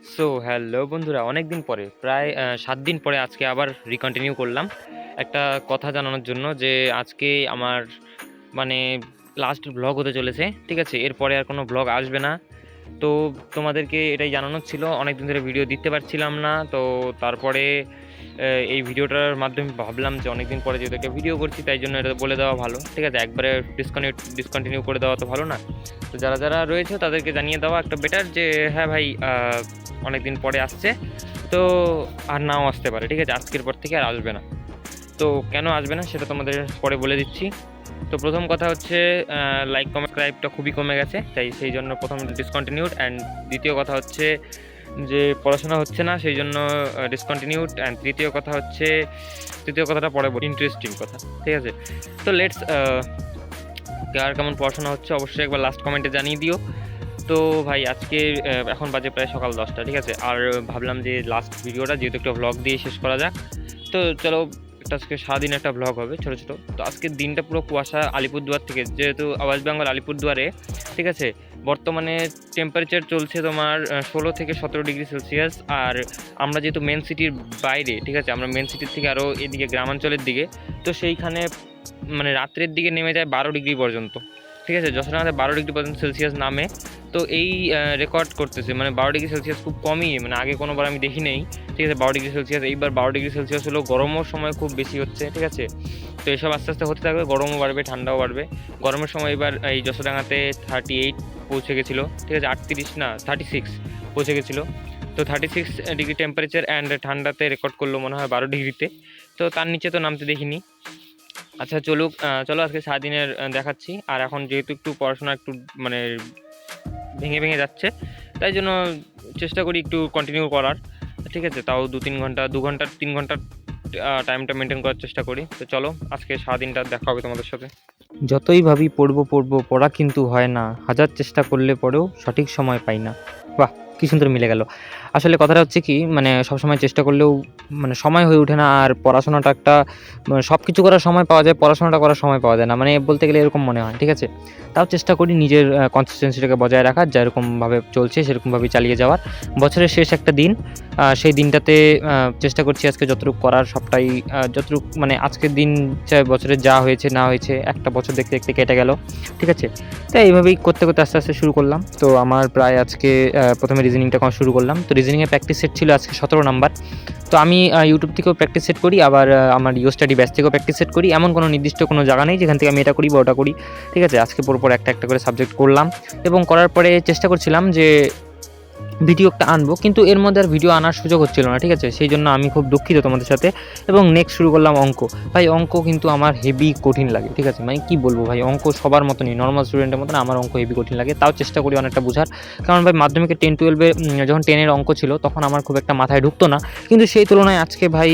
So hello বন্ধুরা, অনেক দিন পরে প্রায় ৭ দিন পরে আজকে আবার রিকন্টিনিউ করলাম একটা কথা জানানোর জন্য যে আজকে আমার মানে লাস্ট ব্লগ হতে চলেছে। ঠিক আছে, এরপরে আর কোনো ব্লগ আসবে না। তো তোমাদেরকে এটাই জানানোর ছিল, অনেক দিন ধরে ভিডিও দিতে পারছিলাম না। তো তারপরে এই ভিডিওটার মাধ্যমে ভাবলাম যে অনেক দিন পরে যেহেতু একটা ভিডিও করছি, তাই জন্য এটা বলে দেওয়া ভালো। ঠিক আছে, একবারে ডিসকন্টিনিউ করে দেওয়া তো ভালো না। তো যারা যারা রয়েছে তাদেরকে জানিয়ে দেওয়া একটা বেটার যে হ্যাঁ ভাই, অনেক দিন পরে আসছে, তো আর নাও আসতে পারে। ঠিক আছে, আজকের পর থেকে আর আসবে না। তো কেন আসবে না সেটা তোমাদের পরে বলে দিচ্ছি। তো প্রথম কথা হচ্ছে লাইক সাবস্ক্রাইবটা খুবই কমে গেছে, তাই সেই জন্য প্রথম ডিসকন্টিনিউড। অ্যান্ড দ্বিতীয় কথা হচ্ছে যে পড়াশোনা হচ্ছে না, সেই জন্য ডিসকন্টিনিউড। অ্যান্ড তৃতীয় কথাটা পরে বলি, ইন্টারেস্টিং কথা। ঠিক আছে, তো লেটস কার কেমন পড়াশোনা হচ্ছে অবশ্যই একবার লাস্ট কমেন্টে জানিয়ে দিও। তো ভাই আজকে এখন বাজে প্রায় সকাল 10টা। ঠিক আছে, আর ভাবলাম যে লাস্ট ভিডিওটা যেহেতু একটা ভ্লগ দিয়ে শেষ করা যাক, তো চলো একটা আজকে সারাদিন একটা ভ্লগ হবে ছোটো ছোটো। তো আজকের দিনটা পুরো কুয়াশা আলিপুরদুয়ার থেকে, যেহেতু ওয়েস্ট বেঙ্গল আলিপুরদুয়ারে। ঠিক আছে, বর্তমানে টেম্পারেচার চলছে তোমার 16 থেকে 17 ডিগ্রি সেলসিয়াস। আর আমরা যেহেতু মেন সিটির বাইরে, ঠিক আছে, আমরা মেন সিটির থেকে আরও এদিকে গ্রামাঞ্চলের দিকে, তো সেইখানে মানে রাত্রের দিকে নেমে যায় 12 ডিগ্রি পর্যন্ত। ঠিক আছে, যশোরে আমাদের 12 ডিগ্রি পর্যন্ত সেলসিয়াস নামে। তো এই রেকর্ড করতেছে, মানে 12 ডিগ্রি সেলসিয়াস খুব কমই, মানে আগে কোনোবার আমি দেখি নেই। ঠিক আছে, 12 ডিগ্রি সেলসিয়াস, এইবার 12 ডিগ্রি সেলসিয়াস হলো। গরমের সময় খুব বেশি হচ্ছে। ঠিক আছে, তো এসব আস্তে আস্তে হতে থাকবে, গরমও বাড়বে ঠান্ডাও বাড়বে। গরমের সময় এবার এই যশোডাঙ্গাতে 38 পৌঁছে গেছিলো। ঠিক আছে, 38 না 36 পৌঁছে গেছিলো। তো 36 ডিগ্রি টেম্পারেচার। অ্যান্ড ঠান্ডাতে রেকর্ড করলো মনে হয় 12 ডিগ্রিতে। তো তার নিচে তো নামতে দেখিনি। আচ্ছা চলো আজকে সারাদিনের দেখাচ্ছি। আর এখন যেহেতু একটু পড়াশোনা একটু মানে ভেঙে ভেঙে যাচ্ছে, তাই জন্য চেষ্টা করি একটু কন্টিনিউ করার। ঠিক আছে, তাও 2-3 ঘন্টা, 2 ঘন্টা 3 ঘন্টা টাইমটা মেনটেন করার চেষ্টা করি। তো চলো আজকে সারাদিনটা দেখা হবে তোমাদের সাথে। যতই ভাবি পড়বো পড়া কিন্তু হয় না, হাজার চেষ্টা করলে পরেও সঠিক সময় পাই না। বাহ, কি সুন্দর মিলে গেল। আসলে কথাটা হচ্ছে কি, মানে সবসময় চেষ্টা করলেও মানে সময় হয়ে ওঠে না। আর পড়াশোনাটা একটা সব কিছু করার সময় পাওয়া যায়, পড়াশোনাটা করার সময় পাওয়া যায় না, মানে বলতে গেলে এরকম মনে হয়। ঠিক আছে, তাও চেষ্টা করি নিজের কনসিস্টেন্সিটাকে বজায় রাখার, যেরকমভাবে চলছে সেরকমভাবেই চালিয়ে যাওয়ার। বছরের শেষ একটা দিন, সেই দিনটাতে চেষ্টা করছি আজকে যতটুকু করার সবটাই, যতটুকু মানে আজকের দিন বছরে যা হয়েছে না হয়েছে, একটা বছর দেখতে দেখতে কেটে গেল। ঠিক আছে, তাই এইভাবেই করতে করতে আস্তে আস্তে শুরু করলাম। তো আমার প্রায় আজকে প্রথমে রিজনিংটা শুরু করলাম। তো রিজনিংয়ের প্র্যাকটিস সেট ছিল আজকে 17 নাম্বার। তো আমি ইউটিউব থেকেও প্র্যাকটিস সেট করি, আবার আমার ইও স্টাডি ব্যাচ থেকেও প্র্যাকটিস সেট করি। এমন কোনো নির্দিষ্ট কোনো জায়গা নেই যেখান থেকে আমি এটা করি বা ওটা করি। ঠিক আছে, আজকে পরপর একটা একটা করে সাবজেক্ট করলাম, এবং করার পরে চেষ্টা করছিলাম যে ভিডিও একটা আনবো, কিন্তু এর মধ্যে আর ভিডিও আনার সুযোগ হচ্ছিল না। ঠিক আছে, সেই জন্য আমি খুব দুঃখিত তোমাদের সাথে। এবং নেক্সট শুরু করলাম অঙ্ক। ভাই অঙ্ক কিন্তু আমার হেভি কঠিন লাগে। ঠিক আছে, মানে কী বলবো ভাই, অঙ্ক সবার মতনই, নর্মাল স্টুডেন্টের মতন আমার অঙ্ক হেভি কঠিন লাগে। তাও চেষ্টা করি অনেকটা বোঝার, কারণ ভাই মাধ্যমিকে 10-12-এ যখন 10-এর অঙ্ক ছিল তখন আমার খুব একটা মাথায় ঢুকতো না। কিন্তু সেই তুলনায় আজকে ভাই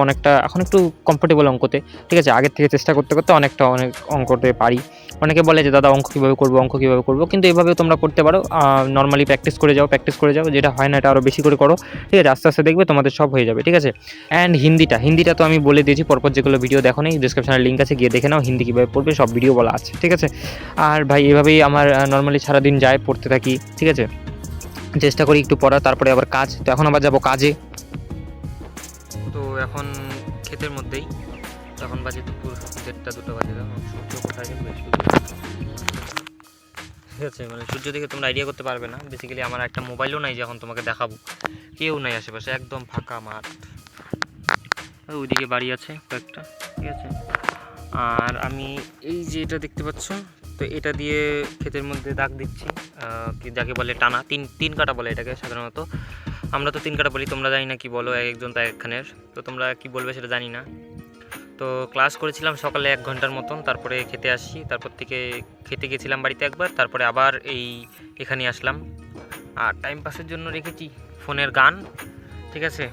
অনেকটা এখন একটু কমফোর্টেবল অঙ্কতে। ঠিক আছে, আগের থেকে চেষ্টা করতে করতে অনেক অঙ্কতে পারি। অনেকে বলে যে দাদা অঙ্ক কীভাবে করবো, কিন্তু এভাবেও তোমরা করতে পারো। নর্মালি প্র্যাকটিস করে যাও, যেটা হয় না এটা আরও বেশি করে করো। ঠিক আছে, আস্তে আস্তে দেখবে তোমাদের সব হয়ে যাবে। ঠিক আছে, অ্যান্ড হিন্দিটা তো আমি বলে দিয়েছি পরপর, যেগুলো ভিডিও দেখো নেই ডিসক্রিপশনের লিঙ্ক আছে, গিয়ে দেখে নাও হিন্দি কীভাবে পড়বে, সব ভিডিও বলা আছে। ঠিক আছে, আর ভাই এভাবেই আমার নর্মালি সারাদিন যায়, পড়তে থাকি। ঠিক আছে, চেষ্টা করি একটু পড়া, তারপরে আবার কাজ। তো এখন আবার যাবো কাজে। তো এখন ক্ষেতের মধ্যেই, তখন বাজে দুপুর 1:30-2টা বাজে। সূর্য কোথায় গেল? ঠিক আছে, মানে সূর্য দেখে তোমরা আইডিয়া করতে পারবে না। বেসিক্যালি আমার একটা মোবাইলও নাই যে এখন তোমাকে দেখাবো, কেউ নাই আশেপাশে, একদম ফাঁকা মাঠ। ওইদিকে বাড়ি আছে কয়েকটা। ঠিক আছে, আর আমি এই যে এটা দেখতে পাচ্ছ, তো এটা দিয়ে ক্ষেতের মধ্যে দাগ দিচ্ছি, যাকে বলে টানা, তিন কাটা বলে এটাকে সাধারণত। আমরা তো 3 কাটা বলি, তোমরা জানি না কি বলো, একজন তো একখানের। তো তোমরা কি বলবে সেটা জানি না। তো ক্লাস করেছিলাম সকালে 1 ঘন্টার মতন, তারপরে খেতে আসি, তারপর থেকে খেতে গেছিলাম বাড়িতে একবার, তারপরে আবার এখানে আসলাম। আর টাইম পাসের জন্য রেখেছি ফোনের গান। ঠিক আছে,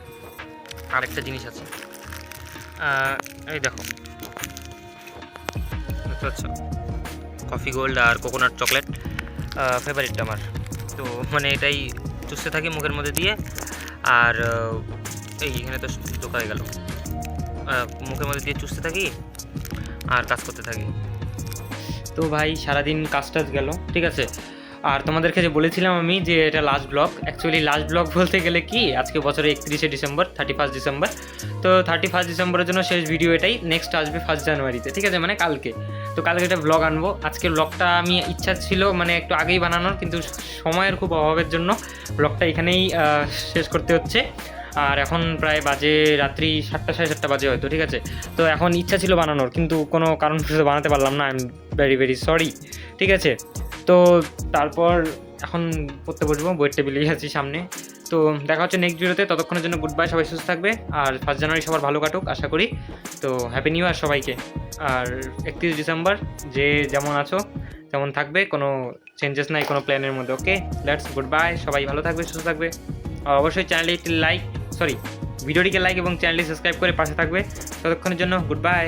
আরেকটা জিনিস আছে, এই দেখো, বুঝতে পারছো, কফি গোল্ড আর কোকোনাট চকলেট, ফেভারিটটা আমার। তো মানে এটাই চুষতে থাকি মুখের মধ্যে দিয়ে। আর এখানে তো দোকানে গেল, মুখের মধ্যে দিয়ে চুষতে থাকি আর কাজ করতে থাকি। তো ভাই সারাদিন কাজ টাজ গেল। ঠিক আছে, আর তোমাদেরকে যে বলেছিলাম আমি যে এটা last blog, actually last blog বলতে গেলে কি আজকে বছরে 31শে ডিসেম্বর, 31 ডিসেম্বর। তো 31 ডিসেম্বরের জন্য শেষ ভিডিও এটাই, নেক্সট আসবে 1 জানুয়ারিতে, ঠিক আছে, মানে কালকে। তো কালকে একটা ব্লগ আনবো। আজকের ব্লগটা আমি ইচ্ছা ছিল মানে একটু আগেই বানানোর, কিন্তু সময়ের খুব অভাবের জন্য ব্লগটা এখানেই শেষ করতে হচ্ছে। আর এখন প্রায় বাজে রাত্রি 7টা, সাড়ে 7টা বাজে হয়তো, ঠিক আছে। তো এখন ইচ্ছা ছিল বানানোর, কিন্তু কোনো কারণবশত বানাতে পারলাম না, I am very very sorry, ঠিক আছে। তো তারপর এখন পড়তে বসবো, বইয়ের টেবিলেই আছি সামনে। তো দেখা হচ্ছে নেক্সট ভিডিওতে, ততক্ষণের জন্য গুড বাই, সবাই সুস্থ থাকবে। আর 1 জানুয়ারি সবার ভালো কাটুক আশা করি। তো হ্যাপি নিউ ইয়ার সবাইকে। আর 31 ডিসেম্বর যে যেমন আছো তেমন থাকবে, কোনো চেঞ্জেস নাই কোনো প্ল্যানের মধ্যে। ওকে, লেটস গুড বাই, সবাই ভালো থাকবে, সুস্থ থাকবে। আর অবশ্যই চ্যানেলটি ভিডিওটিকে লাইক এবং চ্যানেলটি সাবস্ক্রাইব করে পাশে থাকবে। ততক্ষণের জন্য গুড বাই।